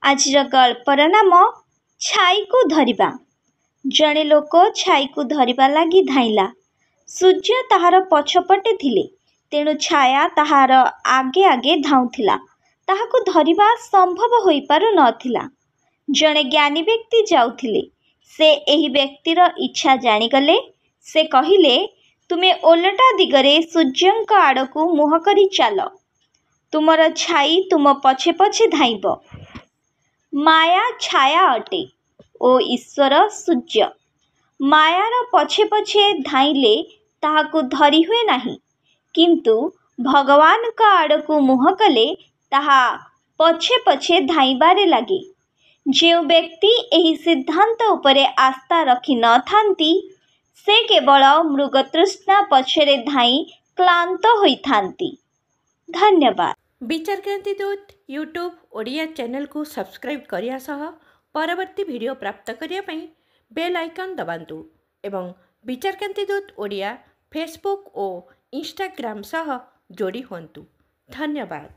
आजिर गल्पर नाम छाई को धरिबा। जड़े लोक छाई को धरिबा लागी धाइला। सूर्य ताहार पछपटे थिले, तेणु छाया ताहार आगे आगे धाउथिला। ताहाकु धरिबा संभव होई पारु नथिला। जड़े ज्ञानी व्यक्ति जाउथिले, से एही व्यक्तिर इच्छा जानिगले। से कहिले, तुमे ओलटा दिगरे सूर्यंक आड़कू मुह करी चाल, तुमर छाई तुम पछे पछे धाइब। माया छाया अटे ओ ईश्वर सूर्य। मायार पछे पछे धाइले ताहाकू धरि हुए नाही, किंतु भगवान का आड़कू मुह कले ताहा पछे पछे धाइबारे लागे। जो व्यक्ति एही सिद्धांत उपरे आस्था रखी न थांती, से केवल मृगतृष्णा पछरे धाई क्लांत होई थांती। धन्यवाद। विचारक्रांति दूत यूट्यूब ओडिया चैनल को सब्सक्राइब करिया सह परवर्ती वीडियो प्राप्त करिया पई बेल आइकन दबांतु एवं विचारक्रांति दूत ओडिया फेसबुक और इंस्टाग्राम सह जोड़ी होंतु। धन्यवाद।